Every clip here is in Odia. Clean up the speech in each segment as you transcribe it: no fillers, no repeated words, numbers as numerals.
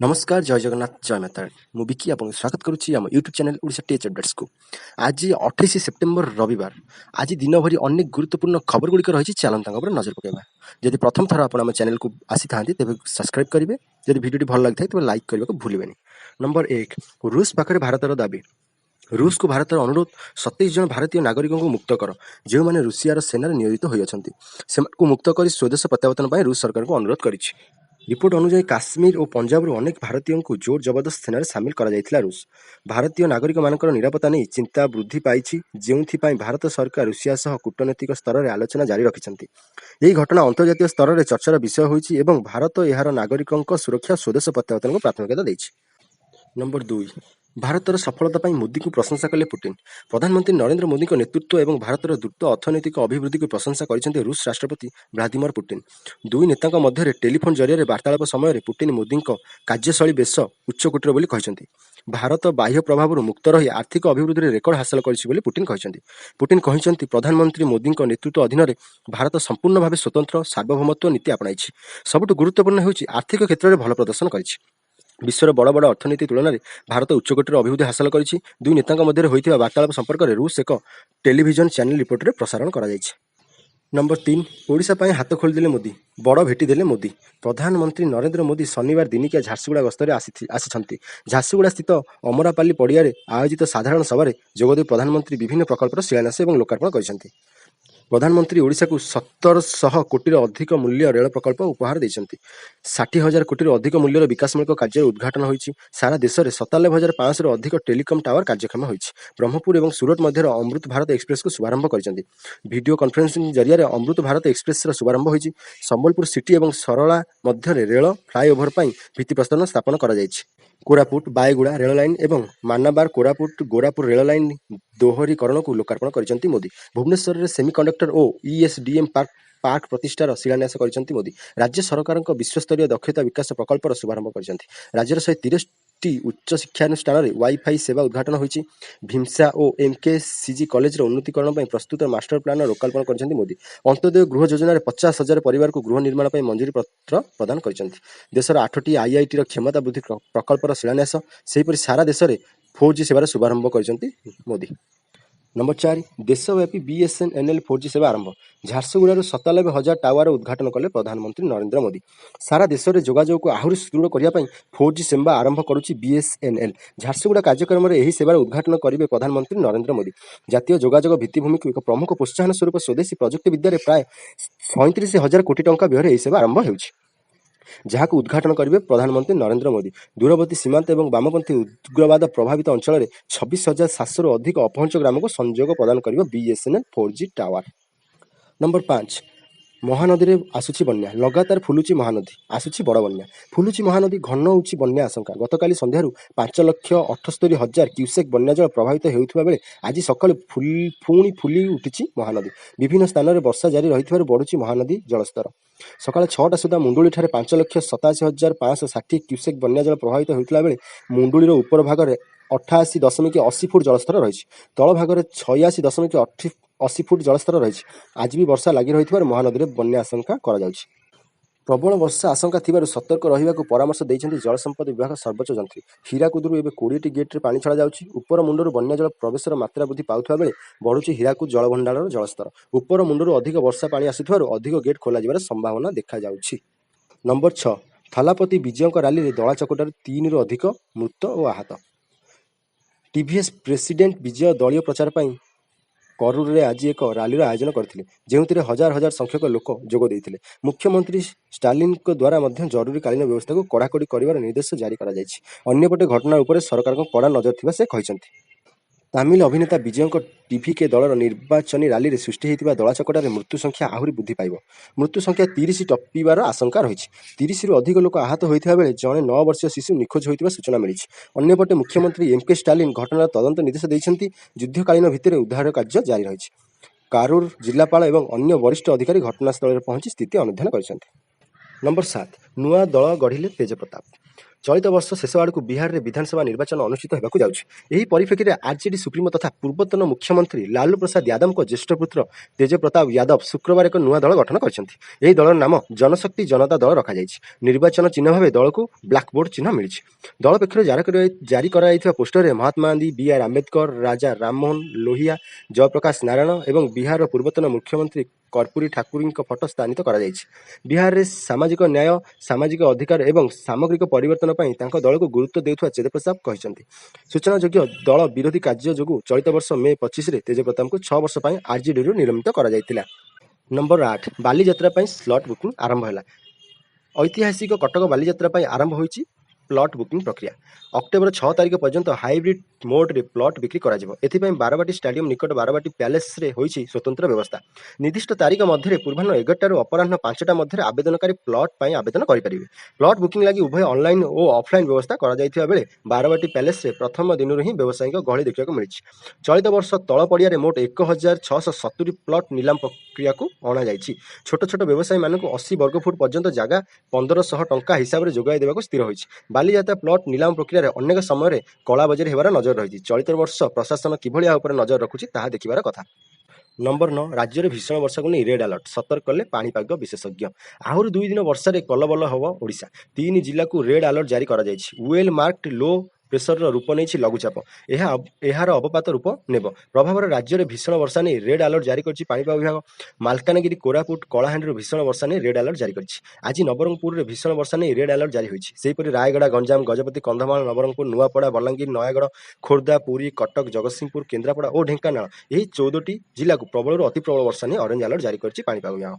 नमस्कार जय जगन्नाथ जय माता मु विकी आपको स्वागत करुच्ची आम यूट्यूब चैनल ओडिशा टेच अपडेट्स को। आज 28 सेप्टेम्बर रविवार। आज दिन भरी अनेक गुरुत्वपूर्ण खबर गुड़िक रही चलता नजर पकड़ा। जदि प्रथम थर आप चैनल को आसी था तेज सब्सक्राइब करेंगे। जदि वीडियो भल लगी तेज लाइक करने को भूलें। नंबर 1 रूस पाखे भारतर दाबी। रूस को भारत अनुरोध 27 जन भारतीय नागरिकों को मुक्त कर जो मैंने रूसियार सेनार नियोजित होती मुक्त कर स्वदेश प्रत्यावर्तन पर रूस सरकार को अनुरोध कर। रिपोर्ट अनुसार काश्मीर और पंजाब अनेक भारतीयों को जोर जबरदस्त सेना सामिल करा रूस। भारतीय नागरिक मानकर निरापत्ता नहीं चिंता वृद्धि पाई जो भारत सरकार रूसिया सह कूटनैतिक स्तर में आलोचना जारी रखिंट। यही घटना अंतर्जातीय स्तर में चर्चार विषय होती भारत यार नागरिकों सुरक्षा स्वदेश प्रत्यावर्तन को प्राथमिकता देछि। नंबर 2 भारतर सफलता पर मोदी को प्रशंसा कले पुतिन। प्रधानमंत्री नरेंद्र मोदी को नेतृत्व और भारतर द्रुत अर्थनैतिक अभिवृद्धि को प्रशंसा कर रूस राष्ट्रपति व्लादिमीर पुतिन। दुई नेता मध्य टेलीफोन जरिए वार्तालाप समय पुतिन मोदी कार्यशैली बेस उच्चकोटीर बोली कहते। भारत बाह्य प्रभाव मुक्त रही आर्थिक अभिवृद्धि रेकर्ड हासिल कर पुतिन कहते। पुतिन कहते प्रधानमंत्री मोदी नेतृत्व अधीन भारत संपूर्ण भाव स्वतंत्र सार्वभौमत्व नीति अपनाई। सबुठ गुरुत्वपूर्ण होउछि आर्थिक क्षेत्र में भल प्रदर्शन कर विश्वर बड़ बड़ अर्थनीति तुलन में भारत उच्चकोटीर अभिवृद्धि हासिल कर। दुई नेता मध्य होता वार्तालाप संपर्क में रूस एक टेलीविजन चैनल रिपोर्ट में प्रसारण कर। नंबर 3 ओडिशा पर हाथ खोलीदे मोदी बड़ भेटिदेले मोदी। प्रधानमंत्री नरेंद्र मोदी शनिवार दिनिकिया झारसुगुड़ा गस्तर आसी झारसुगुड़ा स्थित अमरापाली पड़िया आयोजित साधारण सभा जोगदे प्रधानमंत्री विभिन्न प्रकल्पर शिलान्यास और लोकार्पण कर। प्रधानमंत्री ओडिशा को 1700 कोटी अधिक मूल्य रेल प्रकल्प उपहार देते। 60,000 कोटी अधिक मूल्यर विकासमूलक कार्य उद्घाटन होती। सारा देश में 97,500 अधिक टेलीकम टावर कार्यक्षम होती। ब्रह्मपुर और सूरत मध्य अमृत भारत एक्सप्रेस को शुभारंभ कर वीडियो कॉन्फ्रेंसिंग जरिए अमृत भारत एक्सप्रेस शुभारंभ होती। संबलपुर सिटी और सरला मध्य रेल फ्लाईओवर पर भित्तिप्रस्तर स्थापन कर। कोरापुट बायगुड़ा रेल लाइन और मानाबार कोरापुट गोरापुर रेल लाइन दोहरीकरण को लोकार्पण कर मोदी। भुवनेश्वर में सेमिकंडक्टर और ईएसडीएम पार्क प्रतिष्ठार शिलान्यास कर मोदी। राज्य सरकार विश्वस्तरीय दक्षता विकास प्रकल्पर शुभारंभ कर। राज्यर 130 उच्च शिक्षानुष्ठान वाईफाई सेवा उद्घाटन होती। भीमसा और एमकेसीजी कॉलेज उन्नतीकरण पर प्रस्तुत मास्टर प्लान लोकार्पण कर मोदी। अंत्योदय गृह योजन 50,000 परिवार को गृह निर्माण पर मंजूरी पत्र प्रदान कर। देशर 8टी आईआईटी क्षमता वृद्धि प्रकल्पर शिलान्यास सेहीपरि सारा देश में 4G सेवार शुभारंभ कर मोदी। नंबर 4 देशव्यापी बीएसएनएल 4G सेवा आरंभ। झारसुगुड़ा 97,000 टावर उद्घाटन कले प्रधानमंत्री नरेंद्र मोदी। सारा देश में जोगाजोग को आहरी सुदृढ़ करने 4G सेवा आरंभ करुच्ची बीएसएनएल। झारसुगुड़ा कार्यक्रम में यह सेवार उद्घाटन करेंगे प्रधानमंत्री नरेंद्र मोदी। जातीय जोगाजोग भित्तिभूमि को एक प्रमुख प्रोत्साहन स्वरूप स्वदेशी प्रजुक्ति विद्या प्राय 37,000 कोटी टंका व्यय यह सेवा आरंभ हो जहाँ को उद्घाटन करेंगे प्रधानमंत्री नरेंद्र मोदी। दूरवर्ती सीमांत और वामपंथी उग्रवाद प्रभावित अंचल में 26,700 अधिक अपहंच ग्राम को संयोग प्रदान कर BSNL 4G tower. Number 5 Mahanadi में आसुची बन्या लगातार फुलुची महानदी आसुची बड़ बन्या। फुलुची महानदी घन होची बन्या आशंका। गतकाली संध्यार 5,78,000 क्यूसेक बन्या जल प्रभावित होता बेले आज सकाल पुणी फुली उठी महानदी। विभिन्न स्थान में वर्षा जारी रही बढ़ुची महानदी जलस्तर। सकाल 6टा सुधा मुंडुली 5,87,560 क्यूसेक बन्या जल प्रभावित होता बेले मुंडुलीर उपर भाग में 88.80 फुट जलस्तर रही। तल भाग में 86.80 फुट जलस्तर रही। आज भी वर्षा लगी रही महानदी में बन्या आशंका करा। प्रबल वर्षा आशंका थिबारु सतर्क रहिबा को परामर्श दैछन्ति जल संपद विभाग सर्वोच्च जंत्री। हीराकुदरू एबे 20टी गेट रे पानी छड़ा जाउछि। उपर मुंडरू बन्या जल प्रवेशर मात्रा वृद्धि पाउथबा बेले बढ़ुछि हीराकुद जलभंडारर जलस्तर। उपर मुंडरू अधिक वर्षा पानी आसुथिबारु अधिक गेट खोला जिबार संभावना देखा जाउछि। नंबर 6 थलापति विजयଙ୍କ रैली रे दळा चकटार 3 रु अधिक मृत और आहत। टीवीएस प्रेसिडेंट विजय दलीय प्रचार पर करूर रे आज एक रैली आयोजन करथिले जेउथिरे हजार हजार संख्यक लोक जोग देइथिले। मुख्यमंत्री स्टालिन को द्वारा मध्य जरूरीकालीन व्यवस्था को कड़ाकड़ी करिवार निर्देश जारी करा जायछि। अन्यपटे घटना उपरे सरकार को कड़ा नजर थिबा से कहिसंति। तमिल अभिनेता विजय टीवी के दलर निर्वाचनी रैली रे सृष्टि होइतिबा दला चकटार मृत्यु संख्या आहुरी वृद्धि पाइब। मृत्यु संख्या 30 टपिबार आशंका रही। 30 रु अधिक लोक आहत होइतिबा बेले जणे 9 वर्षीय शिशु निखोज होइतिबा सूचना मिली। अन्यपटे मुख्यमंत्री एमके स्टालिन घटनार तदंत निर्देश दैछन्ति। युद्धकालीन भित्तिरे उद्धार कार्य जारी रही। कारूर जिलापाल एवं अन्य वरिष्ठ अधिकारी घटनास्थल में पहुंची स्थिति अनुधान कर। नंबर 7 नुआ दल गढ़िले तेजप्रताप। ଚଳିତ ବର୍ଷ ଶେଷ ଆଡ଼କୁ ବିହାରରେ ବିଧାନସଭା ନିର୍ବାଚନ ଅନୁଷ୍ଠିତ ହେବାକୁ ଯାଉଛି। ଏହି ପରିପ୍ରେକ୍ଷୀରେ ଆର୍ଜେଡି ସୁପ୍ରିମୋ ତଥା ପୂର୍ବତନ ମୁଖ୍ୟମନ୍ତ୍ରୀ ଲାଲୁ ପ୍ରସାଦ ଯାଦବଙ୍କ ଜ୍ୟେଷ୍ଠ ପୁତ୍ର ତେଜପ୍ରତାପ ଯାଦବ ଶୁକ୍ରବାର ଏକ ନୂଆ ଦଳ ଗଠନ କରିଛନ୍ତି। ଏହି ଦଳର ନାମ ଜନଶକ୍ତି ଜନତା ଦଳ ରଖାଯାଇଛି। ନିର୍ବାଚନ ଚିହ୍ନ ଭାବେ ଦଳକୁ ବ୍ଲାକବୋର୍ଡ ଚିହ୍ନ ମିଳିଛି। ଦଳ ପକ୍ଷରୁ ଜାରି କରାଯାଇଥିବା ପୋଷ୍ଟରରେ ମହାତ୍ମା ଗାନ୍ଧୀ, ବି.ଆର୍. ଆମ୍ବେଦକର, ରାଜା ରାମମୋହନ ଲୋହିଆ, ଜୟପ୍ରକାଶ ନାରାୟଣ ଏବଂ ବିହାରର ପୂର୍ବତନ ମୁଖ୍ୟମନ୍ତ୍ରୀ କର୍ପୂରୀ ଠାକୁରଙ୍କ ଫଟୋ ସ୍ଥାନିତ କରାଯାଇଛି। ବିହାରରେ ସାମାଜିକ ନ୍ୟାୟ, ସାମାଜିକ ଅଧିକାର ଏବଂ ସାମଗ୍ରିକ ପରିବର୍ତ୍ତନ ପାଇଁ ତାଙ୍କ ଦଳକୁ ଗୁରୁତ୍ୱ ଦେଉଥିବା ତେଜପ୍ରତାପ କହିଛନ୍ତି। ସୂଚନାଯୋଗ୍ୟ, ଦଳ ବିରୋଧୀ କାର୍ଯ୍ୟ ଯୋଗୁଁ ଚଳିତ ବର୍ଷ ମେ 25ରେ ତେଜପ୍ରତାପଙ୍କୁ 6 ବର୍ଷ ପାଇଁ ଆର୍ଜେଡିରୁ ନିଲମ୍ବିତ କରାଯାଇଥିଲା। ନମ୍ବର 8, ବାଲିଯାତ୍ରା ପାଇଁ ସ୍ଲଟ୍ ବୁକିଂ ଆରମ୍ଭ ହେଲା। ଐତିହାସିକ କଟକ ବାଲିଯାତ୍ରା ପାଇଁ ଆରମ୍ଭ ହୋଇଛି ପ୍ଲଟ୍ ବୁକିଂ ପ୍ରକ୍ରିୟା। ଅକ୍ଟୋବର 6 ତାରିଖ ପର୍ଯ୍ୟନ୍ତ ହାଇବ୍ରିଡ୍ ମୋଡ୍ରେ ପ୍ଲଟ୍ ବିକ୍ରି କରାଯିବ। ଏଥିପାଇଁ ବାରବାଟୀ ଷ୍ଟାଡିୟମ ନିକଟ ବାରବାଟୀ ପ୍ୟାଲେସ୍ରେ ହୋଇଛି ସ୍ୱତନ୍ତ୍ର ବ୍ୟବସ୍ଥା। ନିର୍ଦ୍ଦିଷ୍ଟ ତାରିଖ ମଧ୍ୟରେ ପୂର୍ବାହ୍ନ 11ଟାରୁ ଅପରାହ୍ନ 5ଟା ମଧ୍ୟରେ ଆବେଦନକାରୀ ପ୍ଲଟ୍ ପାଇଁ ଆବେଦନ କରିପାରିବେ। ପ୍ଲଟ୍ ବୁକିଂ ଲାଗି ଉଭୟ ଅନଲାଇନ୍ ଓ ଅଫଲାଇନ୍ ବ୍ୟବସ୍ଥା କରାଯାଇଥିବା ବେଳେ ବାରବାଟୀ ପ୍ୟାଲେସ୍ରେ ପ୍ରଥମ ଦିନରୁ ହିଁ ବ୍ୟବସାୟୀଙ୍କ ଗହଳି ଦେଖିବାକୁ ମିଳିଛି। ଚଳିତ ବର୍ଷ ତଳ ପଡ଼ିଆରେ ମୋଟ 1670 ପ୍ଲଟ୍ ନିଲାମ ପ୍ରକ୍ରିୟାକୁ ଅଣାଯାଇଛି। ଛୋଟ ଛୋଟ ବ୍ୟବସାୟୀମାନଙ୍କୁ 80 ବର୍ଗଫୁଟ ପର୍ଯ୍ୟନ୍ତ ଜାଗା 1500 ଟଙ୍କା ହିସାବରେ ଯୋଗାଇ ଦେବାକୁ ସ୍ଥିର ହୋଇଛି। ବାଲିଯାତ୍ରା ପ୍ଲଟ୍ ନିଲାମ ପ୍ରକ୍ରିୟାରେ ଅନେକ ସମୟରେ କଳାବଜାରୀ ହେବାର ନଜର ରହିଛି। ଚଳିତ ବର୍ଷ ପ୍ରଶାସନ କିଭଳି ଏହା ଉପରେ ନଜର ରଖୁଛି ତାହା ଦେଖିବାର କଥା। ନମ୍ବର 9, ରାଜ୍ୟରେ ଭୀଷଣ ବର୍ଷାକୁ ନେଇ ରେଡ୍ ଆଲର୍ଟ, ସତର୍କ କଲେ ପାଣିପାଗ ବିଶେଷଜ୍ଞ। ଆହୁରି 2 ଦିନ ବର୍ଷାରେ କଲବଲ ହେବ ଓଡ଼ିଶା। 3 ଜିଲ୍ଲାକୁ ରେଡ୍ ଆଲର୍ଟ ଜାରି କରାଯାଇଛି। ୱେଲ୍ ମାର୍କଡ ଲୋ ପ୍ରେସରର ରୂପ ନେଇଛି ଲଘୁଚାପ। ଏହାର ଅବପାତ ରୂପ ନେବ। ପ୍ରଭାବରେ ରାଜ୍ୟରେ ଭୀଷଣ ବର୍ଷା ନେଇ ରେଡ୍ ଆଲର୍ଟ ଜାରି କରିଛି ପାଣିପାଗ ବିଭାଗ। ମାଲକାନଗିରି, କୋରାପୁଟ, କଳାହାଣ୍ଡିରୁ ଭୀଷଣ ବର୍ଷା ନେଇ ରେଡ୍ ଆଲର୍ଟ ଜାରି କରିଛି। ଆଜି ନବରଙ୍ଗପୁରରେ ଭୀଷଣ ବର୍ଷା ନେଇ ରେଡ୍ ଆଲର୍ଟ ଜାରି ହୋଇଛି। ସେହିପରି ରାୟଗଡ଼ା, ଗଞ୍ଜାମ, ଗଜପତି, କନ୍ଧମାଳ, ନବରଙ୍ଗପୁର, ନୂଆପଡ଼ା, ବଲାଙ୍ଗୀର, ନୟାଗଡ଼, ଖୋର୍ଦ୍ଧା, ପୁରୀ, କଟକ, ଜଗତସିଂହପୁର, କେନ୍ଦ୍ରାପଡ଼ା ଓ ଢେଙ୍କାନାଳ ଏହି 14ଟି ଜିଲ୍ଲାକୁ ପ୍ରବଳରୁ ଅତି ପ୍ରବଳ ବର୍ଷା ନେଇ ଅରେଞ୍ଜ ଆଲର୍ଟ ଜାରି କରିଛି ପାଣିପାଗ ବିଭାଗ।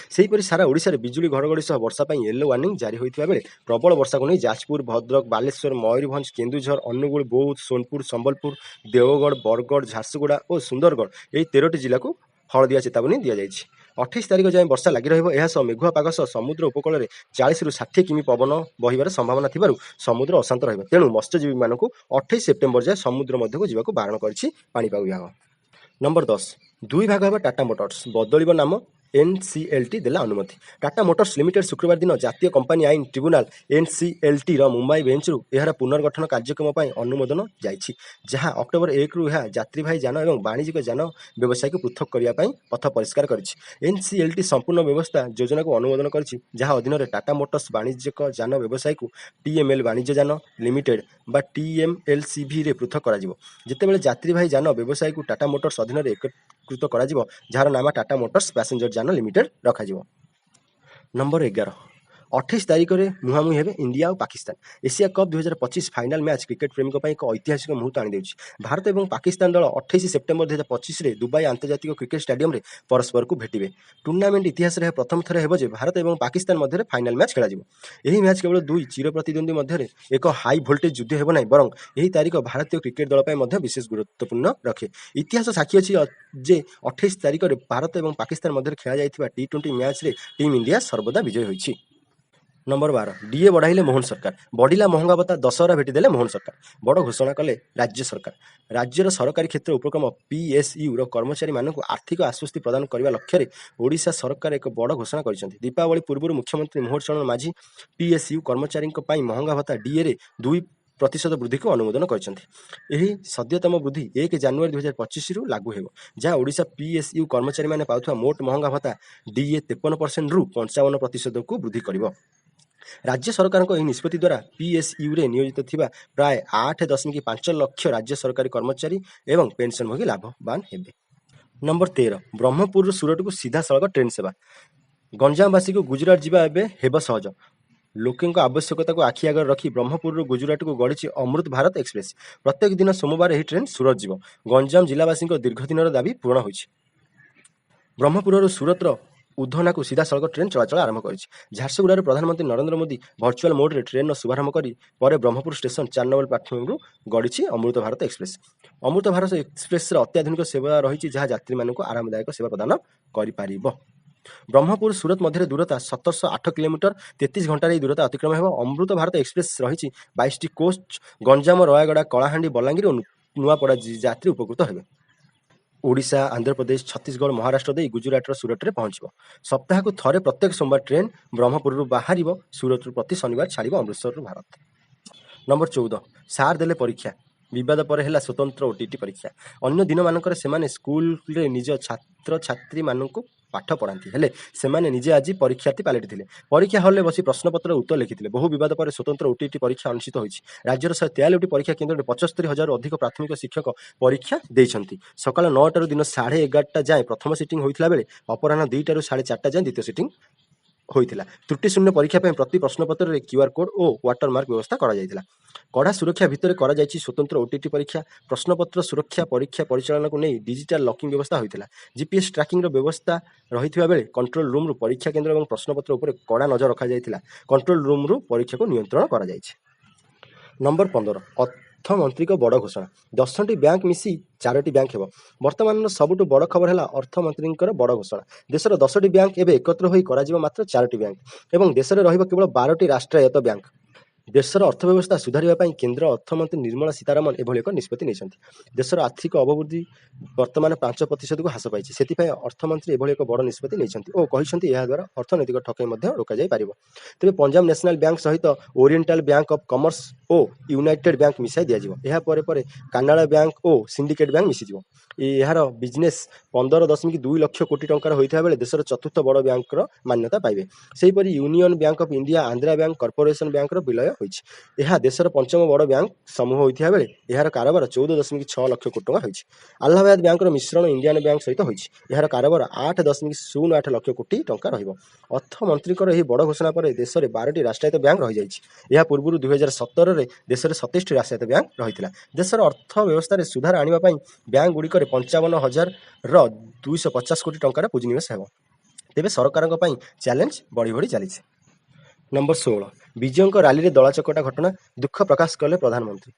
ସେହିପରି ସାରା ଓଡ଼ିଶାରେ ବିଜୁଳି ଘଡ଼ଘଡ଼ି ସହ ବର୍ଷା ପାଇଁ ୟେଲୋ ୱାର୍ଣ୍ଣିଂ ଜାରି ହୋଇଥିବା ବେଳେ ପ୍ରବଳ ବର୍ଷାକୁ ନେଇ ଯାଜପୁର, ଭଦ୍ରକ, ବାଲେଶ୍ୱର, ମୟୂରଭଞ୍ଜ, କେନ୍ଦୁଝର, ଅନୁଗୁଳ, ବୌଦ୍ଧ, ସୋନପୁର, ସମ୍ବଲପୁର, ଦେଓଗଡ଼, ବରଗଡ଼, ଝାରସୁଗୁଡ଼ା ଓ ସୁନ୍ଦରଗଡ଼ ଏହି 13ଟି ଜିଲ୍ଲାକୁ ହଳଦିଆ ଚେତାବନୀ ଦିଆଯାଇଛି। 28 ତାରିଖ ଯାଏଁ ବର୍ଷା ଲାଗି ରହିବ। ଏହା ସହ ମେଘୁଆ ପାଗ ସହ ସମୁଦ୍ର ଉପକୂଳରେ 40ରୁ 60 କିମି ପବନ ବହିବାର ସମ୍ଭାବନା ଥିବାରୁ ସମୁଦ୍ର ଅଶାନ୍ତ ରହିବ। ତେଣୁ ମତ୍ସ୍ୟଜୀବୀମାନଙ୍କୁ 28 ସେପ୍ଟେମ୍ବର ଯାଏଁ ସମୁଦ୍ର ମଧ୍ୟକୁ ଯିବାକୁ ବାରଣ କରିଛି ପାଣିପାଗ ବିଭାଗ। ନମ୍ବର 10, 2 ଭାଗ ହେବା ଟାଟା ମୋଟର୍ସ, ବଦଳିବ ନାମ, ଏନ୍ସିଏଲ୍ଟି ଦେଲା ଅନୁମତି। ଟାଟା ମୋଟର୍ସ ଲିମିଟେଡ୍ ଶୁକ୍ରବାର ଦିନ ଜାତୀୟ କମ୍ପାନୀ ଆଇନ ଟ୍ରିବ୍ୟୁନାଲ ଏନ୍ସିଏଲ୍ଟିର ମୁମ୍ବାଇ ବେଞ୍ଚରୁ ଏହାର ପୁନର୍ଗଠନ କାର୍ଯ୍ୟକ୍ରମ ପାଇଁ ଅନୁମୋଦନ ଯାଇଛି, ଯାହା ଅକ୍ଟୋବର 1ରୁ ଏହା ଯାତ୍ରୀବାହୀ ଯାନ ଏବଂ ବାଣିଜ୍ୟିକ ଯାନ ବ୍ୟବସାୟକୁ ପୃଥକ କରିବା ପାଇଁ ପଥ ପରିଷ୍କାର କରିଛି। ଏନ୍ସିଏଲ୍ଟି ସମ୍ପୂର୍ଣ୍ଣ ବ୍ୟବସ୍ଥା ଯୋଜନାକୁ ଅନୁମୋଦନ କରିଛି, ଯାହା ଅଧୀନରେ ଟାଟା ମୋଟର୍ସ ବାଣିଜ୍ୟିକ ଯାନ ବ୍ୟବସାୟକୁ ଟିଏମ୍ଏଲ୍ ବାଣିଜ୍ୟ ଯାନ ଲିମିଟେଡ୍ ବା ଟିଏମ୍ଏଲ୍ସିଭିରେ ପୃଥକ କରାଯିବ। ଯେତେବେଳେ ଯାତ୍ରୀବାହୀ ଯାନ ବ୍ୟବସାୟକୁ ଟାଟା ମୋଟର୍ସ ଅଧୀନରେ ଏକୀକୃତ କରାଯିବ, ଯାହାର ନାମ ଟାଟା ମୋଟର୍ସ ପ୍ୟାସେଞ୍ଜର ଯାନ ଲିମିଟେଡ୍ ରଖାଯିବ। ନମ୍ବର 11, 28 ତାରିଖରେ ମୁହାଁମୁହିଁ ହେବେ ଇଣ୍ଡିଆ ଆଉ Pakistan. Asia cup 2025 final match cricket ପ୍ରେମୀଙ୍କ ପାଇଁ ଏକ ଐତିହାସିକ ମୁହୂର୍ତ୍ତ ଆଣିଦେଉଛି। ଭାରତ ଏବଂ ପାକିସ୍ତାନ ଦଳ 28 ସେପ୍ଟେମ୍ବର 2025ରେ ଦୁବାଇ ଆନ୍ତର୍ଜାତିକ କ୍ରିକେଟ ଷ୍ଟାଡିୟମରେ ପରସ୍ପରକୁ ଭେଟିବେ। ଟୁର୍ଣ୍ଣାମେଣ୍ଟ ଇତିହାସରେ ଏହା ପ୍ରଥମ ଥର ହେବ ଯେ ଭାରତ ଏବଂ ପାକିସ୍ତାନ ମଧ୍ୟରେ ଫାଇନାଲ ମ୍ୟାଚ୍ ଖେଳାଯିବ। ଏହି ମ୍ୟାଚ୍ କେବଳ ଦୁଇ ଚିର ପ୍ରତିଦ୍ୱନ୍ଦ୍ୱୀ ମଧ୍ୟରେ ଏକ ହାଇ ଭୋଲ୍ଟେଜ ଯୁଦ୍ଧ ହେବ ନାହିଁ, ବରଂ ଏହି ତାରିଖ ଭାରତୀୟ କ୍ରିକେଟ ଦଳ ପାଇଁ ମଧ୍ୟ ବିଶେଷ ଗୁରୁତ୍ୱପୂର୍ଣ୍ଣ ରଖେ। ଇତିହାସ ସାକ୍ଷୀ ଅଛି ଯେ 28 ତାରିଖରେ ଭାରତ ଏବଂ ପାକିସ୍ତାନ ମଧ୍ୟରେ ଖେଳାଯାଇଥିବା ଟି-20 ମ୍ୟାଚ୍ରେ ଟିମ୍ ଇଣ୍ଡିଆ ସର୍ବଦା ବିଜୟୀ ହୋଇଛି। ନମ୍ବର 12, ଡିଏ ବଢ଼ାଇଲେ ମୋହନ ସରକାର, ବଢ଼ିଲା ମହଙ୍ଗା ଭତ୍ତା, ଦଶହରା ଭେଟିଦେଲେ ମୋହନ ସରକାର। ବଡ଼ ଘୋଷଣା କଲେ ରାଜ୍ୟ ସରକାର। ରାଜ୍ୟର ସରକାରୀ କ୍ଷେତ୍ର ଉପକ୍ରମ ପିଏସ୍ୟୁର କର୍ମଚାରୀମାନଙ୍କୁ ଆର୍ଥିକ ଆଶ୍ୱସ୍ତି ପ୍ରଦାନ କରିବା ଲକ୍ଷ୍ୟରେ ଓଡ଼ିଶା ସରକାର ଏକ ବଡ଼ ଘୋଷଣା କରିଛନ୍ତି। ଦୀପାବଳି ପୂର୍ବରୁ ମୁଖ୍ୟମନ୍ତ୍ରୀ ମୋହନ ଚରଣ ମାଝୀ ପିଏସ୍ୟୁ କର୍ମଚାରୀଙ୍କ ପାଇଁ ମହଙ୍ଗା ଭତ୍ତା ଡିଏରେ 2% ବୃଦ୍ଧିକୁ ଅନୁମୋଦନ କରିଛନ୍ତି। ଏହି ସଦ୍ୟତମ ବୃଦ୍ଧି 1 ଜାନୁଆରୀ 2025ରୁ ଲାଗୁ ହେବ, ଯାହା ଓଡ଼ିଶା ପିଏସ୍ୟୁ କର୍ମଚାରୀମାନେ ପାଉଥିବା ମୋଟ ମହଙ୍ଗା ଭତ୍ତା ଡିଏ 53%ରୁ 55%କୁ ବୃଦ୍ଧି କରିବ। ରାଜ୍ୟ ସରକାରଙ୍କ ଏହି ନିଷ୍ପତ୍ତି ଦ୍ୱାରା ପିଏସ୍ୟୁରେ ନିୟୋଜିତ ଥିବା ପ୍ରାୟ 8.5 ଲକ୍ଷ ରାଜ୍ୟ ସରକାରୀ କର୍ମଚାରୀ ଏବଂ ପେନ୍ସନଭୋଗୀ ଲାଭବାନ ହେବେ। ନମ୍ବର 13, ବ୍ରହ୍ମପୁରରୁ ସୁରଟକୁ ସିଧାସଳଖ ଟ୍ରେନ୍ ସେବା। ଗଞ୍ଜାମବାସୀକୁ ଗୁଜୁରାଟ ଯିବା ଏବେ ହେବ ସହଜ। ଲୋକଙ୍କ ଆବଶ୍ୟକତାକୁ ଆଖି ଆଗରେ ରଖି ବ୍ରହ୍ମପୁରରୁ ଗୁଜୁରାଟକୁ ଗଡ଼ିଛି ଅମୃତ ଭାରତ ଏକ୍ସପ୍ରେସ୍। ପ୍ରତ୍ୟେକ ଦିନ ସୋମବାର ଏହି ଟ୍ରେନ୍ ସୁରତ ଯିବ। ଗଞ୍ଜାମ ଜିଲ୍ଲାବାସୀଙ୍କ ଦୀର୍ଘଦିନର ଦାବି ପୂରଣ ହୋଇଛି। ବ୍ରହ୍ମପୁରରୁ ସୁରତର ଉଧନାକୁ ସିଧାସଳଖ ଟ୍ରେନ୍ ଚଳାଚଳ ଆରମ୍ଭ କରିଛି। ଝାରସୁଗୁଡ଼ାରୁ ପ୍ରଧାନମନ୍ତ୍ରୀ ନରେନ୍ଦ୍ର ମୋଦି ଭର୍ଚୁଆଲ ମୋଡ୍ରେ ଟ୍ରେନ୍ର ଶୁଭାରମ୍ଭ କରି ପରେ ବ୍ରହ୍ମପୁର ଷ୍ଟେସନ 4 ନମ୍ବର ପ୍ଲାଟଫର୍ମରୁ ଗଡ଼ିଛି ଅମୃତ ଭାରତ ଏକ୍ସପ୍ରେସ୍। ଅମୃତ ଭାରତ ଏକ୍ସପ୍ରେସ୍ର ଅତ୍ୟାଧୁନିକ ସେବା ରହିଛି, ଯାହା ଯାତ୍ରୀମାନଙ୍କୁ ଆରାମଦାୟକ ସେବା ପ୍ରଦାନ କରିପାରିବ। ବ୍ରହ୍ମପୁର ସୁରତ ମଧ୍ୟରେ ଦୂରତା 1708 କିଲୋମିଟର, 33 ଘଣ୍ଟାରେ ଏହି ଦୂରତା ଅତିକ୍ରମ ହେବ। ଅମୃତ ଭାରତ ଏକ୍ସପ୍ରେସ୍ ରହିଛି 22ଟି କୋଚ୍। ଗଞ୍ଜାମ, ନୟାଗଡ଼, କଳାହାଣ୍ଡି, ବଲାଙ୍ଗୀର ଓ ନୂଆପଡ଼ା ଯାତ୍ରୀ ଉପକୃତ ହେବେ। ଓଡ଼ିଶା, ଆନ୍ଧ୍ରପ୍ରଦେଶ, ଛତିଶଗଡ଼, ମହାରାଷ୍ଟ୍ର ଦେଇ ଗୁଜୁରାଟର ସୁରଟରେ ପହଞ୍ଚିବ। ସପ୍ତାହକୁ ଥରେ ପ୍ରତ୍ୟେକ ସୋମବାର ଟ୍ରେନ୍ ବ୍ରହ୍ମପୁରରୁ ବାହାରିବ, ସୁରତରୁ ପ୍ରତି ଶନିବାର ଛାଡ଼ିବ ଅମୃତସରରୁ ଭାରତ। ନମ୍ବର 14 ସାର୍ ଦେଲେ ପରୀକ୍ଷା, ବିବାଦ ପରେ ହେଲା ସ୍ୱତନ୍ତ୍ର ଓଟିଟି ପରୀକ୍ଷା। ଅନ୍ୟ ଦିନମାନଙ୍କରେ ସେମାନେ ସ୍କୁଲରେ ନିଜ ଛାତ୍ରଛାତ୍ରୀମାନଙ୍କୁ ପାଠ ପଢ଼ାନ୍ତି, ହେଲେ ସେମାନେ ନିଜେ ଆଜି ପରୀକ୍ଷାର୍ଥୀ ପାଲଟିଥିଲେ। ପରୀକ୍ଷା ହଲ୍ରେ ବସି ପ୍ରଶ୍ନପତ୍ରର ଉତ୍ତର ଲେଖିଥିଲେ। ବହୁ ବିବାଦ ପରେ ସ୍ୱତନ୍ତ୍ର ଓଟିଟି ପରୀକ୍ଷା ଅନୁଷ୍ଠିତ ହୋଇଛି। ରାଜ୍ୟର 143ଟି ପରୀକ୍ଷା କେନ୍ଦ୍ରରେ 75,000ରୁ ଅଧିକ ପ୍ରାଥମିକ ଶିକ୍ଷକ ପରୀକ୍ଷା ଦେଇଛନ୍ତି। ସକାଳ 9ଟାରୁ ଦିନ 11:30 ଯାଏଁ ପ୍ରଥମ ସିଟିଂ ହୋଇଥିଲା ବେଳେ ଅପରାହ୍ନ 2ଟାରୁ 4:30 ଯାଏଁ ଦ୍ୱିତୀୟ ସିଟିଂ ହୋଇଥିଲା। ତ୍ରୁଟିଶୂନ୍ୟ ପରୀକ୍ଷା ପାଇଁ ପ୍ରତି ପ୍ରଶ୍ନପତ୍ରରେ QR କୋଡ୍ ଓ ୱାଟରମାର୍କ ବ୍ୟବସ୍ଥା କରାଯାଇଥିଲା। କଡ଼ା ସୁରକ୍ଷା ଭିତରେ କରାଯାଇଛି ସ୍ୱତନ୍ତ୍ର ଓଟିଟି ପରୀକ୍ଷା। ପ୍ରଶ୍ନପତ୍ର ସୁରକ୍ଷା ପରୀକ୍ଷା ପରିଚାଳନାକୁ ନେଇ ଡିଜିଟାଲ ଲକିଂ ବ୍ୟବସ୍ଥା ହୋଇଥିଲା। GPS ଟ୍ରାକିଂର ବ୍ୟବସ୍ଥା ରହିଥିବା ବେଳେ କଣ୍ଟ୍ରୋଲ ରୁମ୍ରୁ ପରୀକ୍ଷା କେନ୍ଦ୍ର ଏବଂ ପ୍ରଶ୍ନପତ୍ର ଉପରେ କଡ଼ା ନଜର ରଖାଯାଇଥିଲା। କଣ୍ଟ୍ରୋଲ ରୁମ୍ରୁ ପରୀକ୍ଷାକୁ ନିୟନ୍ତ୍ରଣ କରାଯାଇଛି। ନମ୍ବର 15 ଅର୍ଥମନ୍ତ୍ରୀଙ୍କ ବଡ଼ ଘୋଷଣା, 10ଟି ବ୍ୟାଙ୍କ ମିଶି 4ଟି ବ୍ୟାଙ୍କ ହେବ। ବର୍ତ୍ତମାନର ସବୁଠୁ ବଡ଼ ଖବର ହେଲା ଅର୍ଥମନ୍ତ୍ରୀଙ୍କର ବଡ଼ ଘୋଷଣା। ଦେଶର 10ଟି ବ୍ୟାଙ୍କ ଏବେ ଏକତ୍ର ହୋଇ କରାଯିବ ମାତ୍ର 4ଟି ବ୍ୟାଙ୍କ ଏବଂ ଦେଶରେ ରହିବ କେବଳ 12ଟି ରାଷ୍ଟ୍ରାୟତ୍ତ ବ୍ୟାଙ୍କ। ଦେଶର ଅର୍ଥବ୍ୟବସ୍ଥା ସୁଧାରିବା ପାଇଁ କେନ୍ଦ୍ର ଅର୍ଥମନ୍ତ୍ରୀ ନିର୍ମଳା ସୀତାରମଣ ଏଭଳି ଏକ ନିଷ୍ପତ୍ତି ନେଇଛନ୍ତି। ଦେଶର ଆର୍ଥିକ ଅଭିବୃଦ୍ଧି ବର୍ତ୍ତମାନ 5%କୁ ହ୍ରାସ ପାଇଛି। ସେଥିପାଇଁ ଅର୍ଥମନ୍ତ୍ରୀ ଏଭଳି ଏକ ବଡ଼ ନିଷ୍ପତ୍ତି ନେଇଛନ୍ତି ଓ କହିଛନ୍ତି ଏହାଦ୍ୱାରା ଅର୍ଥନୈତିକ ଠକେଇ ମଧ୍ୟ ରୋକାଯାଇପାରିବ। ତେବେ ପଞ୍ଜାବ ନ୍ୟାସନାଲ ବ୍ୟାଙ୍କ ସହିତ oriental bank of commerce O United bank ମିଶାଇ ଦିଆଯିବ। ଏହା ପରେ ପରେ କାନାଡା ବ୍ୟାଙ୍କ ଓ ସିଣ୍ଡିକେଟ୍ ବ୍ୟାଙ୍କ ମିଶିଯିବ। ଏହାର ବିଜନେସ୍ 15.2 ଲକ୍ଷ କୋଟି ଟଙ୍କାର ହୋଇଥିବା ବେଳେ ଦେଶର ଚତୁର୍ଥ ବଡ଼ ବ୍ୟାଙ୍କର ମାନ୍ୟତା ପାଇବେ। ସେହିପରି union bank of India, Andhra bank, corporation ବ୍ୟାଙ୍କର ବିଲୟ ହୋଇଛି। ଏହା ଦେଶର ପଞ୍ଚମ ବଡ଼ ବ୍ୟାଙ୍କ ସମୂହ ହୋଇଥିବା ବେଳେ ଏହାର କାରବାର 14.6 ଲକ୍ଷ କୋଟି ଟଙ୍କା ହୋଇଛି। ଆହ୍ଲାବାଦ ବ୍ୟାଙ୍କର ମିଶ୍ରଣ ଇଣ୍ଡିଆନ ବ୍ୟାଙ୍କ ସହିତ ହୋଇଛି। ଏହାର କାରବାର 8.08 ଲକ୍ଷ କୋଟି ଟଙ୍କା ରହିବ। ଅର୍ଥମନ୍ତ୍ରୀଙ୍କର ଏହି ବଡ଼ ଘୋଷଣା ପରେ ଦେଶରେ 12ଟି ରାଷ୍ଟ୍ରାୟତ୍ତ ବ୍ୟାଙ୍କ ରହିଯାଇଛି। ଏହା ପୂର୍ବରୁ 2017ରେ ଦେଶରେ 27ଟି ରାଷ୍ଟ୍ରାୟତ୍ତ ବ୍ୟାଙ୍କ ରହିଥିଲା। ଦେଶର ଅର୍ଥ ବ୍ୟବସ୍ଥାରେ ସୁଧାର ଆଣିବା ପାଇଁ ବ୍ୟାଙ୍କଗୁଡ଼ିକରେ 55,250 କୋଟି ଟଙ୍କାର ପୁଞ୍ଜିନିବେଶ ହେବ। ତେବେ ସରକାରଙ୍କ ପାଇଁ ଚ୍ୟାଲେଞ୍ଜ ବଢ଼ି ବଢ଼ି ଚାଲିଛି। ନମ୍ବର 16 ବିଜୟଙ୍କ ରାଲିରେ ଦଳାଚକଟା ଘଟଣା, ଦୁଃଖ ପ୍ରକାଶ କଲେ ପ୍ରଧାନମନ୍ତ୍ରୀ,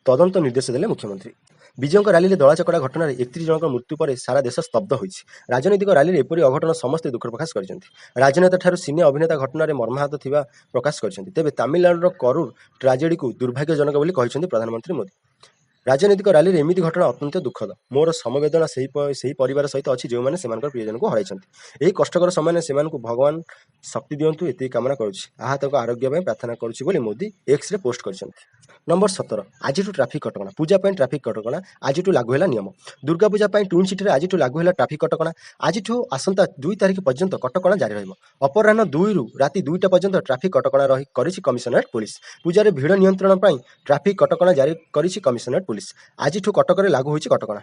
ତଦନ୍ତ ନିର୍ଦ୍ଦେଶ ଦେଲେ ମୁଖ୍ୟମନ୍ତ୍ରୀ। ବିଜୟଙ୍କ ରାଲିରେ ଦଳାଚକଟା ଘଟଣାରେ 31 ଜଣଙ୍କ ମୃତ୍ୟୁ ପରେ ସାରା ଦେଶ ସ୍ତବ୍ଧ ହୋଇଛି। ରାଜନୈତିକ ରାଲିରେ ଏପରି ଅଘଟଣ ସମସ୍ତେ ଦୁଃଖ ପ୍ରକାଶ କରିଛନ୍ତି। ରାଜନେତା ଠାରୁ ସିନେ ଅଭିନେତା ଘଟଣାରେ ମର୍ମାହତ ଥିବା ପ୍ରକାଶ କରିଛନ୍ତି। ତେବେ ତାମିଲନାଡୁର କରୁର ଟ୍ରାଜେଡିକୁ ଦୁର୍ଭାଗ୍ୟଜନକ ବୋଲି କହିଛନ୍ତି ପ୍ରଧାନମନ୍ତ୍ରୀ ମୋଦି। ରାଜନୈତିକ ରାଲିରେ ଏମିତି ଘଟଣା ଅତ୍ୟନ୍ତ ଦୁଃଖଦ। ମୋର ସମବେଦନା ସେହି ପରିବାର ସହିତ ଅଛି ଯେଉଁମାନେ ସେମାନଙ୍କର ପ୍ରିୟଜନଙ୍କୁ ହରାଇଛନ୍ତି। ଏହି କଷ୍ଟକର ସମୟରେ ସେମାନଙ୍କୁ ଭଗବାନ ଶକ୍ତି ଦିଅନ୍ତୁ ଏତିକି କାମନା କରୁଛି। ଆହତଙ୍କ ଆରୋଗ୍ୟ ପାଇଁ ପ୍ରାର୍ଥନା କରୁଛି ବୋଲି ମୋଦି ଏକ୍ସରେ ପୋଷ୍ଟ କରିଛନ୍ତି। ନମ୍ବର 17 ଆଜିଠୁ ଟ୍ରାଫିକ୍ କଟକଣା, ପୂଜା ପାଇଁ ଟ୍ରାଫିକ୍ କଟକଣା ଆଜିଠୁ ଲାଗୁ ହେଲା ନିୟମ। ଦୁର୍ଗା ପୂଜା ପାଇଁ ଟ୍ୱିନ୍ ସିଟିରେ ଆଜିଠୁ ଲାଗୁ ହେଲା ଟ୍ରାଫିକ୍ କଟକଣା। ଆଜିଠୁ ଆସନ୍ତା 2 ତାରିଖ ପର୍ଯ୍ୟନ୍ତ କଟକଣା ଜାରି ରହିବ। ଅପରାହ୍ନ 2ରୁ ରାତି 2ଟା ପର୍ଯ୍ୟନ୍ତ ଟ୍ରାଫିକ୍ କଟକଣା କରିଛି କମିଶନରେଟ୍ ପୁଲିସ। ପୂଜାରେ ଭିଡ଼ ନିୟନ୍ତ୍ରଣ ପାଇଁ ଟ୍ରାଫିକ୍ କଟକଣା ଜାରି କରିଛି କମିଶନରେଟ୍ ପୁଲିସ। ଆଜିଠୁ କଟକରେ ଲାଗୁ ହୋଇଛି କଟକଣା।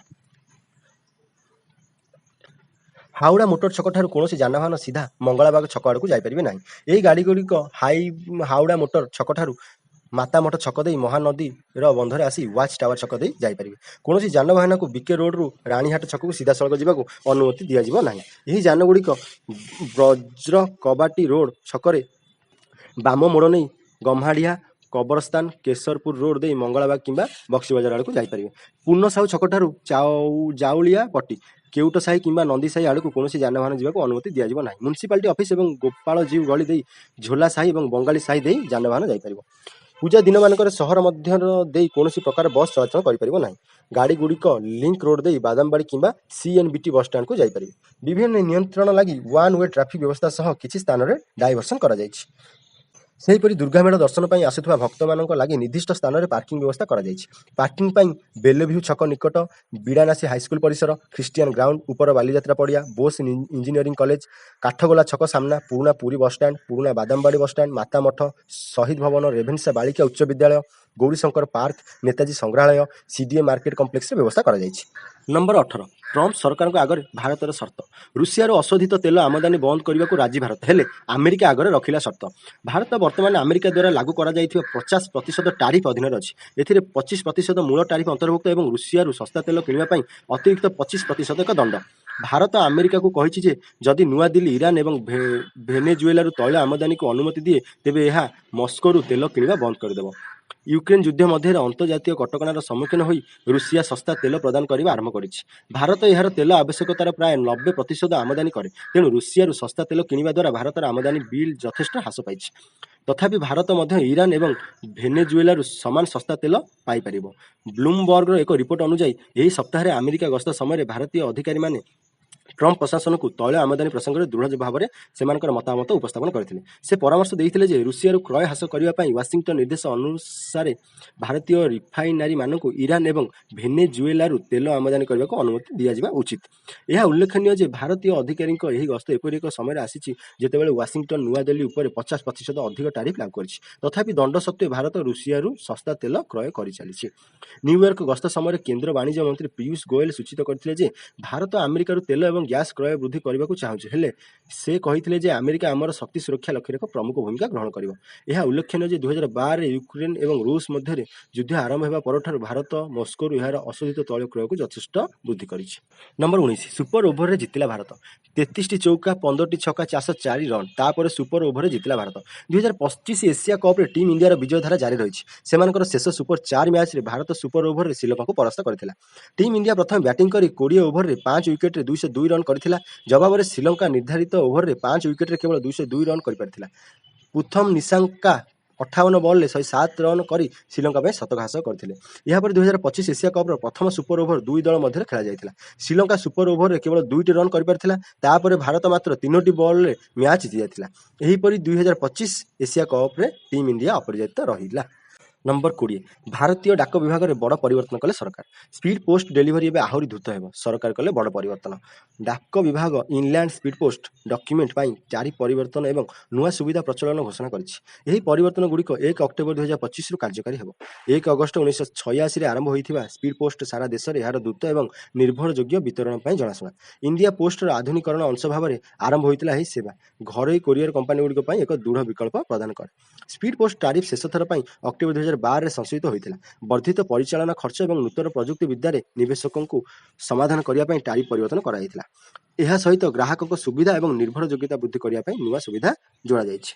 ହାଉଡ଼ା ମୋଟର ଛକଠାରୁ କୌଣସି ଯାନବାହନ ସିଧା ମଙ୍ଗଳାବାଗ ଛକ ଆଡ଼କୁ ଯାଇପାରିବେ ନାହିଁ। ଏହି ଗାଡ଼ିଗୁଡ଼ିକ ହାଉଡ଼ା ମୋଟର ଛକଠାରୁ ମାତାମଠ ଛକ ଦେଇ ମହାନଦୀର ବନ୍ଧରେ ଆସି ୱାଚ୍ ଟାୱାର ଛକ ଦେଇ ଯାଇପାରିବେ। କୌଣସି ଯାନବାହନକୁ ବିକେ ରୋଡରୁ ରାଣୀହାଟ ଛକକୁ ସିଧାସଳଖ ଯିବାକୁ ଅନୁମତି ଦିଆଯିବ ନାହିଁ। ଏହି ଯାନଗୁଡ଼ିକ ବ୍ରଜକବାଟି ରୋଡ ଛକରେ ବାମ ମୋଡ଼ ନେଇ ଗମ୍ହାଡ଼ିଆ, କବରସ୍ତାନ, କେଶରପୁର ରୋଡ ଦେଇ ମଙ୍ଗଳାବାଗ କିମ୍ବା ବକ୍ସିବଜାର ଆଡ଼କୁ ଯାଇପାରିବେ। ପୂର୍ଣ୍ଣ ସାହୁ ଛକଠାରୁ ଜାଉଳିଆ ପଟ୍ଟି, କେଉଟ ସାହି କିମ୍ବା ନନ୍ଦୀ ସାହି ଆଡ଼କୁ କୌଣସି ଯାନବାହନ ଯିବାକୁ ଅନୁମତି ଦିଆଯିବ ନାହିଁ। ମ୍ୟୁନିସିପାଲିଟି ଅଫିସ୍ ଏବଂ ଗୋପାଳଜୀଉ ଗଳି ଦେଇ ଝୋଲା ସାହି ଏବଂ ବଙ୍ଗାଳୀ ସାହି ଦେଇ ଯାନବାହନ ଯାଇପାରିବ। ପୂଜା ଦିନମାନଙ୍କରେ ସହର ମଧ୍ୟର ଦେଇ କୌଣସି ପ୍ରକାର ବସ୍ ଚଳାଚଳ କରିପାରିବ ନାହିଁ। ଗାଡ଼ିଗୁଡ଼ିକ ଲିଙ୍କ ରୋଡ ଦେଇ ବାଦାମବାଡ଼ି କିମ୍ବା CNBT ବସ୍ଷ୍ଟାଣ୍ଡକୁ ଯାଇପାରିବେ। ବିଭିନ୍ନ ନିୟନ୍ତ୍ରଣ ଲାଗି ୱାନ୍ ୱେ ଟ୍ରାଫିକ୍ ବ୍ୟବସ୍ଥା ସହ କିଛି ସ୍ଥାନରେ ଡାଇଭରସନ୍ କରାଯାଇଛି। ସେହିପରି ଦୁର୍ଗାମେଢ଼ ଦର୍ଶନ ପାଇଁ ଆସୁଥିବା ଭକ୍ତମାନଙ୍କ ଲାଗି ନିର୍ଦ୍ଦିଷ୍ଟ ସ୍ଥାନରେ ପାର୍କିଂ ବ୍ୟବସ୍ଥା କରାଯାଇଛି। ପାର୍କିଂ ପାଇଁ ବେଲଭ୍ୟୁ ଛକ ନିକଟ, ବିଡ଼ାନାସୀ ହାଇସ୍କୁଲ ପରିସର, ଖ୍ରୀଷ୍ଟିଆନ ଗ୍ରାଉଣ୍ଡ, ଉପର ବାଲିଯାତ୍ରା ପଡ଼ିଆ, ବୋଷ ଇଞ୍ଜିନିୟରିଂ କଲେଜ, କାଠଗୋଲା ଛକ ସାମ୍ନା, ପୁରୁଣା ପୁରୀ ବସ୍ଷ୍ଟାଣ୍ଡ, ପୁରୁଣା ବାଦାମବାଡ଼ି ବସ୍ଷ୍ଟାଣ୍ଡ, ମାତାମଠ, ଶହୀଦ ଭବନ, ରେଭେନ୍ସା ବାଳିକା ଉଚ୍ଚ ବିଦ୍ୟାଳୟ, ଗୌରୀଶଙ୍କର ପାର୍କ, ନେତାଜୀ ସଂଗ୍ରହାଳୟ, CDA ମାର୍କେଟ କମ୍ପ୍ଲେକ୍ସରେ ବ୍ୟବସ୍ଥା କରାଯାଇଛି। ନମ୍ବର 18 ଟ୍ରମ୍ପ ସରକାରଙ୍କ ଆଗରେ ଭାରତର ସର୍ତ୍ତ, ରୁଷିଆରୁ ଅଶୋଧିତ ତେଲ ଆମଦାନୀ ବନ୍ଦ କରିବାକୁ ରାଜି ଭାରତ, ହେଲେ ଆମେରିକା ଆଗରେ ରଖିଲା ସର୍ତ୍ତ। ଭାରତ ବର୍ତ୍ତମାନ ଆମେରିକା ଦ୍ୱାରା ଲାଗୁ କରାଯାଇଥିବା 50% ଟାରିଫ ଅଧୀନରେ ଅଛି। ଏଥିରେ 25% ମୂଳ ଟାରିଫ ଅନ୍ତର୍ଭୁକ୍ତ ଏବଂ ରୁଷିଆରୁ ଶସ୍ତା ତେଲ କିଣିବା ପାଇଁ ଅତିରିକ୍ତ 25% ଏକ ଦଣ୍ଡ। ଭାରତ ଆମେରିକାକୁ କହିଛି ଯେ ଯଦି ନୂଆଦିଲ୍ଲୀ ଇରାନ ଏବଂ ଭେନେଜୁଏଲାରୁ ତୈଳ ଆମଦାନୀକୁ ଅନୁମତି ଦିଏ ତେବେ ଏହା ମସ୍କୋରୁ ତେଲ କିଣିବା ବନ୍ଦ କରିଦେବ। ୟୁକ୍ରେନ୍ ଯୁଦ୍ଧ ମଧ୍ୟରେ ଅନ୍ତର୍ଜାତୀୟ କଟକଣାର ସମ୍ମୁଖୀନ ହୋଇ ରୁଷିଆ ଶସ୍ତା ତେଲ ପ୍ରଦାନ କରିବା ଆରମ୍ଭ କରିଛି। ଭାରତ ଏହାର ତେଲ ଆବଶ୍ୟକତାର ପ୍ରାୟ 90% ଆମଦାନୀ କରେ। ତେଣୁ ରୁଷିଆରୁ ଶସ୍ତା ତେଲ କିଣିବା ଦ୍ୱାରା ଭାରତର ଆମଦାନୀ ବିଲ୍ ଯଥେଷ୍ଟ ହ୍ରାସ ପାଇଛି। ତଥାପି ଭାରତ ମଧ୍ୟ ଇରାନ ଏବଂ ଭେନେଜୁଏଲାରୁ ସମାନ ଶସ୍ତା ତେଲ ପାଇପାରିବ। ବ୍ଲୁମବର୍ଗର ଏକ ରିପୋର୍ଟ ଅନୁଯାୟୀ ଏହି ସପ୍ତାହରେ ଆମେରିକା ଗସ୍ତ ସମୟରେ ଭାରତୀୟ ଅଧିକାରୀମାନେ ଟ୍ରମ୍ପ ପ୍ରଶାସନକୁ ତୈଳ ଆମଦାନୀ ପ୍ରସଙ୍ଗରେ ଦୃଢ଼ ଭାବରେ ସେମାନଙ୍କର ମତାମତ ଉପସ୍ଥାପନ କରିଥିଲେ। ସେ ପରାମର୍ଶ ଦେଇଥିଲେ ଯେ ରୁଷିଆରୁ କ୍ରୟ ହ୍ରାସ କରିବା ପାଇଁ ୱାଶିଂଟନ ନିର୍ଦ୍ଦେଶ ଅନୁସାରେ ଭାରତୀୟ ରିଫାଇନାରୀମାନଙ୍କୁ ଇରାନ ଏବଂ ଭେନେଜୁଏଲାରୁ ତେଲ ଆମଦାନୀ କରିବାକୁ ଅନୁମତି ଦିଆଯିବା ଉଚିତ। ଏହା ଉଲ୍ଲେଖନୀୟ ଯେ ଭାରତୀୟ ଅଧିକାରୀଙ୍କ ଏହି ଗସ୍ତ ଏପରି ଏକ ସମୟରେ ଆସିଛି ଯେତେବେଳେ ୱାଶିଂଟନ ନୂଆଦିଲ୍ଲୀ ଉପରେ 50% ଅଧିକ ଟାରିଫ୍ ଲାଗୁ କରିଛି। ତଥାପି ଦଣ୍ଡ ସତ୍ତ୍ୱେ ଭାରତ ରୁଷିଆରୁ ଶସ୍ତା ତେଲ କ୍ରୟ କରିଚାଲିଛି। ନ୍ୟୁୟର୍କ ଗସ୍ତ ସମୟରେ କେନ୍ଦ୍ର ବାଣିଜ୍ୟ ମନ୍ତ୍ରୀ ପୀୟୂଷ ଗୋଏଲ ସୂଚିତ କରିଥିଲେ ଯେ ଭାରତ ଆମେରିକାରୁ ତେଲ ଏବଂ ଗ୍ୟାସ୍ କ୍ରୟ ବୃଦ୍ଧି କରିବାକୁ ଚାହୁଁଛି, ହେଲେ ସେ କହିଥିଲେ ଯେ ଆମେରିକା ଆମର ଶକ୍ତି ସୁରକ୍ଷା ଲକ୍ଷ୍ୟରେ ଏକ ପ୍ରମୁଖ ଭୂମିକା ଗ୍ରହଣ କରିବ। ଏହା ଉଲ୍ଲେଖନୀୟ ଯେ 2012ରେ ୟୁକ୍ରେନ୍ ଏବଂ ରୁଷ ମଧ୍ୟରେ ଯୁଦ୍ଧ ଆରମ୍ଭ ହେବା ପରଠାରୁ ଭାରତ ମସ୍କୋରୁ ଏହାର ଅଶୋଧିତ ତୈଳ କ୍ରୟକୁ ଯଥେଷ୍ଟ ବୃଦ୍ଧି କରିଛି। ନମ୍ବର 19, ସୁପର ଓଭରରେ ଜିତିଲା ଭାରତ। 33ଟି ଚୌକା, 15ଟି ଛକା, 404 ରନ୍ ତାପରେ ସୁପର ଓଭରରେ ଜିତିଲା ଭାରତ। 2025 ଏସିଆ କପ୍ରେ ଟିମ୍ ଇଣ୍ଡିଆର ବିଜୟ ଧାରା ଜାରି ରହିଛି। ସେମାନଙ୍କର ଶେଷ ସୁପର 4 ମ୍ୟାଚ୍ରେ ଭାରତ ସୁପର ଓଭରରେ ଶ୍ରୀଲଙ୍କାକୁ ପରାସ୍ତ କରିଥିଲା। ଟିମ୍ ଇଣ୍ଡିଆ ପ୍ରଥମେ ବ୍ୟାଟିଂ କରି 20 ଓଭରରେ 5 ୱିକେଟରେ 202 ରନ୍ କରିଥିଲା। ଜବାବରେ ଶ୍ରୀଲଙ୍କା ନିର୍ଦ୍ଧାରିତ ଓଭରରେ 5 ୱିକେଟରେ କେବଳ 202 ରନ୍ କରିପାରିଥିଲା। ପୁଥମ ନିଶାଙ୍କା 58 ବଲ୍ରେ 107 ରନ୍ କରି ଶ୍ରୀଲଙ୍କା ପାଇଁ ଶତକ ହାସଲ କରିଥିଲେ। ଏହାପରେ 2025 ଏସିଆ କପ୍ର ପ୍ରଥମ ସୁପର ଓଭର ଦୁଇ ଦଳ ମଧ୍ୟରେ ଖେଳାଯାଇଥିଲା। ଶ୍ରୀଲଙ୍କା ସୁପର ଓଭରରେ କେବଳ 2ଟି ରନ୍ କରିପାରିଥିଲା। ତାପରେ ଭାରତ ମାତ୍ର 3ଟି ବଲ୍ରେ ମ୍ୟାଚ୍ ଜିତିଯାଇଥିଲା। ଏହିପରି 2025 ଏସିଆ କପ୍ରେ ଟିମ୍ ଇଣ୍ଡିଆ ଅପରାଜିତ ରହିଲା। ନମ୍ବର 20, ଭାରତୀୟ ଡାକ ବିଭାଗରେ ବଡ଼ ପରିବର୍ତ୍ତନ କଲେ ସରକାର। ସ୍ପିଡ୍ ପୋଷ୍ଟ ଡେଲିଭରି ଏବେ ଆହୁରି ଦ୍ରୁତ ହେବ। ସରକାର କଲେ ବଡ଼ ପରିବର୍ତ୍ତନ। ଡାକ ବିଭାଗ ଇନଲ୍ୟାଣ୍ଡ ସ୍ପିଡ୍ ପୋଷ୍ଟ ଡକ୍ୟୁମେଣ୍ଟ ପାଇଁ 4 ପରିବର୍ତ୍ତନ ଏବଂ ନୂଆ ସୁବିଧା ପ୍ରଚଳନ ଘୋଷଣା କରିଛି। ଏହି ପରିବର୍ତ୍ତନଗୁଡ଼ିକ 1 ଅକ୍ଟୋବର 2025ରୁ କାର୍ଯ୍ୟକାରୀ ହେବ। 1 ଅଗଷ୍ଟ 1986ରେ ଆରମ୍ଭ ହୋଇଥିବା ସ୍ପିଡ୍ ପୋଷ୍ଟ ସାରା ଦେଶରେ ଏହାର ଦ୍ରୁତ ଏବଂ ନିର୍ଭରଯୋଗ୍ୟ ବିତରଣ ପାଇଁ ଜଣାଶୁଣା। ଇଣ୍ଡିଆ ପୋଷ୍ଟର ଆଧୁନିକରଣ ଅଂଶ ଭାବରେ ଆରମ୍ଭ ହୋଇଥିଲା ଏହି ସେବା। ଘରୋଇ କୋରିଅର କମ୍ପାନୀଗୁଡ଼ିକ ପାଇଁ ଏକ ଦୃଢ଼ ବିକଳ୍ପ ପ୍ରଦାନ କରେ। ସ୍ପିଡ୍ ପୋଷ୍ଟ ଟାରିଫ୍ ଶେଷ ଥର ପାଇଁ ଅକ୍ଟୋବର 2012ରେ ସଂଶୋଧିତ ହୋଇଥିଲା। ବର୍ଦ୍ଧିତ ପରିଚାଳନା ଖର୍ଚ୍ଚ ଏବଂ ନୂତନ ପ୍ରଯୁକ୍ତି ବିଦ୍ୟାରେ ନିବେଶକଙ୍କୁ ସମାଧାନ କରିବା ପାଇଁ ଟାରିଫ୍ ପରିବର୍ତ୍ତନ କରାଯାଇଥିଲା। ଏହା ସହିତ ଗ୍ରାହକଙ୍କ ସୁବିଧା ଏବଂ ନିର୍ଭରଯୋଗ୍ୟତା ବୃଦ୍ଧି କରିବା ପାଇଁ ନୂଆ ସୁବିଧା ଯୋଡ଼ାଯାଇଛି।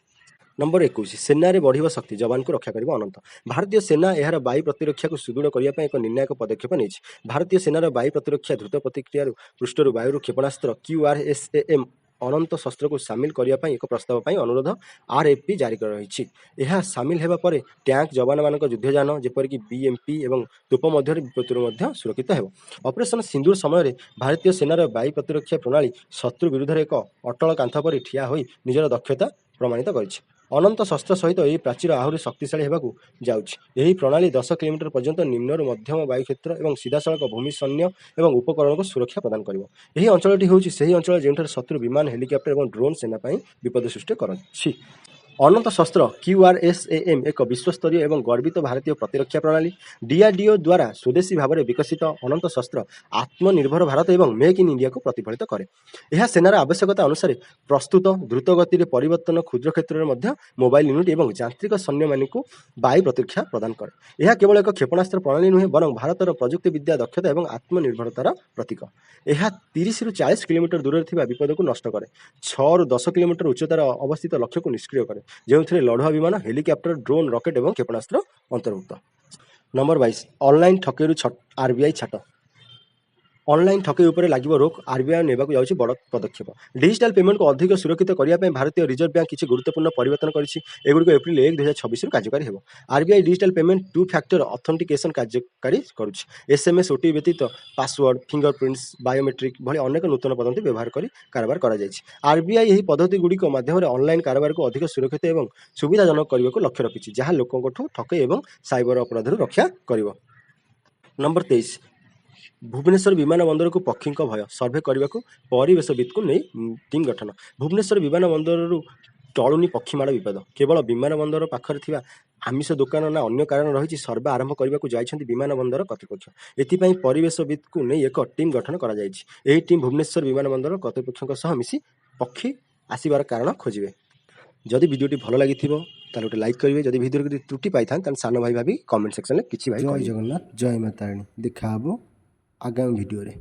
ନମ୍ବର 21, ସେନାରେ ବଢ଼ିବ ଶକ୍ତି, ଯବାନଙ୍କୁ ରକ୍ଷା କରିବ ଅନନ୍ତ। ଭାରତୀୟ ସେନା ଏହାର ବାୟୁ ପ୍ରତିରକ୍ଷାକୁ ସୁଦୃଢ଼ କରିବା ପାଇଁ ଏକ ନିର୍ଣ୍ଣାୟକ ପଦକ୍ଷେପ ନେଇଛି। ଭାରତୀୟ ସେନାର ବାୟୁ ପ୍ରତିରକ୍ଷା ଦ୍ରୁତ ପ୍ରତିକ୍ରିୟାରୁ ପୃଷ୍ଠରୁ ବାୟୁରୁ କ୍ଷେପଣାସ୍ତ୍ର QRSAM ଅନନ୍ତ ଶସ୍ତ୍ରକୁ ସାମିଲ କରିବା ପାଇଁ ଏକ ପ୍ରସ୍ତାବ ପାଇଁ ଅନୁରୋଧ RFP ଜାରି ରହିଛି। ଏହା ସାମିଲ ହେବା ପରେ ଟ୍ୟାଙ୍କ, ଯବାନମାନଙ୍କ ଯୁଦ୍ଧଯାନ ଯେପରିକି BMP ଏବଂ ତୋପ ମଧ୍ୟରେ ବିପତ୍ତିରୁ ମଧ୍ୟ ସୁରକ୍ଷିତ ହେବ। ଅପରେସନ ସିନ୍ଦୁର ସମୟରେ ଭାରତୀୟ ସେନାର ବାୟୁ ପ୍ରତିରକ୍ଷା ପ୍ରଣାଳୀ ଶତ୍ରୁ ବିରୁଦ୍ଧରେ ଏକ ଅଟଳ କାନ୍ଥ ପରି ଠିଆ ହୋଇ ନିଜର ଦକ୍ଷତା ପ୍ରମାଣିତ କରିଛି। ଅନନ୍ତ ଶସ୍ତ୍ର ସହିତ ଏହି ପ୍ରାଚୀର ଆହୁରି ଶକ୍ତିଶାଳୀ ହେବାକୁ ଯାଉଛି। ଏହି ପ୍ରଣାଳୀ 10 କିଲୋମିଟର ପର୍ଯ୍ୟନ୍ତ ନିମ୍ନରୁ ମଧ୍ୟମ ବାୟୁ କ୍ଷେତ୍ର ଏବଂ ସିଧାସଳଖ ଭୂମି ସୈନ୍ୟ ଏବଂ ଉପକରଣକୁ ସୁରକ୍ଷା ପ୍ରଦାନ କରିବ। ଏହି ଅଞ୍ଚଳଟି ହେଉଛି ସେହି ଅଞ୍ଚଳ ଯେଉଁଠାରେ ଶତ୍ରୁ ବିମାନ, ହେଲିକପ୍ଟର ଏବଂ ଡ୍ରୋନ୍ ସେନା ପାଇଁ ବିପଦ ସୃଷ୍ଟି କରଛି। ଅନନ୍ତ ଶସ୍ତ୍ର QRSAM ଏକ ବିଶ୍ୱସ୍ତରୀୟ ଏବଂ ଗର୍ବିତ ଭାରତୀୟ ପ୍ରତିରକ୍ଷା ପ୍ରଣାଳୀ। DRDO ଦ୍ୱାରା ସ୍ୱଦେଶୀ ଭାବରେ ବିକଶିତ ଅନନ୍ତ ଶସ୍ତ୍ର ଆତ୍ମନିର୍ଭର ଭାରତ ଏବଂ ମେକ୍ ଇନ୍ ଇଣ୍ଡିଆକୁ ପ୍ରତିଫଳିତ କରେ। ଏହା ସେନାର ଆବଶ୍ୟକତା ଅନୁସାରେ ପ୍ରସ୍ତୁତ, ଦ୍ରୁତ ଗତିରେ ପରିବର୍ତ୍ତନ, କ୍ଷୁଦ୍ର କ୍ଷେତ୍ରରେ ମଧ୍ୟ ମୋବାଇଲ ୟୁନିଟ୍ ଏବଂ ଯାନ୍ତ୍ରିକ ସୈନ୍ୟମାନଙ୍କୁ ବାୟୁ ପ୍ରତିରକ୍ଷା ପ୍ରଦାନ କରେ। ଏହା କେବଳ ଏକ କ୍ଷେପଣାସ୍ତ୍ର ପ୍ରଣାଳୀ ନୁହେଁ, ବରଂ ଭାରତର ପ୍ରଯୁକ୍ତିବିଦ୍ୟା, ଦକ୍ଷତା ଏବଂ ଆତ୍ମନିର୍ଭରତାର ପ୍ରତୀକ। ଏହା 30ରୁ 40 କିଲୋମିଟର ଦୂରରେ ଥିବା ବିପଦକୁ ନଷ୍ଟ କରେ। 6ରୁ 10 କିଲୋମିଟର ଉଚ୍ଚତାରେ ଅବସ୍ଥିତ ଲକ୍ଷ୍ୟକୁ ନିଷ୍କ୍ରିୟ କରେ, ଯେଉଁଥିରେ ଲଢୁଆ ବିମାନ, ହେଲିକପ୍ଟର, ଡ୍ରୋନ୍, ରକେଟ୍ ଏବଂ କ୍ଷେପଣାସ୍ତ୍ର ଅନ୍ତର୍ଭୁକ୍ତ। ନମ୍ବର 22, ଅନଲାଇନ୍ ଠକେଇରୁ RBI ଛାଟ। ଅନଲାଇନ୍ ଠକେଇ ଉପରେ ଲାଗିବ ରୋକ, RBI ନେବାକୁ ଯାଉଛି ବଡ଼ ପଦକ୍ଷେପ। ଡିଜିଟାଲ ପେମେଣ୍ଟକୁ ଅଧିକ ସୁରକ୍ଷିତ କରିବା ପାଇଁ ଭାରତୀୟ ରିଜର୍ଭ ବ୍ୟାଙ୍କ କିଛି ଗୁରୁତ୍ୱପୂର୍ଣ୍ଣ ପରିବର୍ତ୍ତନ କରିଛି। ଏଗୁଡ଼ିକ ଏପ୍ରିଲ 1, 2026ରୁ କାର୍ଯ୍ୟକାରୀ ହେବ। RBI digital payment 2 factor authentication କାର୍ଯ୍ୟକାରୀ କରୁଛି। SMS, OTP ବ୍ୟତୀତ ପାସୱାର୍ଡ, ଫିଙ୍ଗରପ୍ରିଣ୍ଟସ୍, ବାୟୋମେଟ୍ରିକ୍ ଭଳି ଅନେକ ନୂତନ ପଦ୍ଧତି ବ୍ୟବହାର କରି କାରବାର କରାଯାଇଛି। RBI ଏହି ପଦ୍ଧତିଗୁଡ଼ିକ ମାଧ୍ୟମରେ ଅନଲାଇନ୍ କାରବାରକୁ ଅଧିକ ସୁରକ୍ଷିତ ଏବଂ ସୁବିଧାଜନକ କରିବାକୁ ଲକ୍ଷ୍ୟ ରଖିଛି, ଯାହା ଲୋକଙ୍କଠୁ ଠକେଇ ଏବଂ ସାଇବର ଅପରାଧରୁ ରକ୍ଷା କରିବ। ନମ୍ବର 23, ଭୁବନେଶ୍ୱର ବିମାନ ବନ୍ଦରକୁ ପକ୍ଷୀଙ୍କ ଭୟ, ସର୍ଭେ କରିବାକୁ ପରିବେଶବିତ୍କୁ ନେଇ ଟିମ୍ ଗଠନ। ଭୁବନେଶ୍ୱର ବିମାନ ବନ୍ଦରରୁ ଟଳୁନି ପକ୍ଷୀମାଡ଼ ବିପଦ। କେବଳ ବିମାନ ବନ୍ଦର ପାଖରେ ଥିବା ଆମିଷ ଦୋକାନ ନା ଅନ୍ୟ କାରଣ ରହିଛି, ସର୍ଭେ ଆରମ୍ଭ କରିବାକୁ ଯାଇଛନ୍ତି ବିମାନ ବନ୍ଦର କର୍ତ୍ତୃପକ୍ଷ। ଏଥିପାଇଁ ପରିବେଶବିତ୍କୁ ନେଇ ଏକ ଟିମ୍ ଗଠନ କରାଯାଇଛି। ଏହି ଟିମ୍ ଭୁବନେଶ୍ୱର ବିମାନ ବନ୍ଦର କର୍ତ୍ତୃପକ୍ଷଙ୍କ ସହ ମିଶି ପକ୍ଷୀ ଆସିବାର କାରଣ ଖୋଜିବେ। ଯଦି ଭିଡ଼ିଓଟି ଭଲ ଲାଗିଥିବ ତାହେଲେ ଗୋଟେ ଲାଇକ୍ କରିବେ। ଯଦି ଭିଡ଼ିଓରେ କିଛି ତ୍ରୁଟି ପାଇଥାନ୍ତି ତାହେଲେ ସାନ ଭାଇ ଭାବି କମେଣ୍ଟ ସେକ୍ସନରେ କିଛି ଭାଇ। ଜୟ ଜଗନ୍ନାଥ, ଜୟ ମାତାରାଣୀ। ଦେଖା ହେବ ଆଗାମୀ ଭିଡ଼ିଓରେ।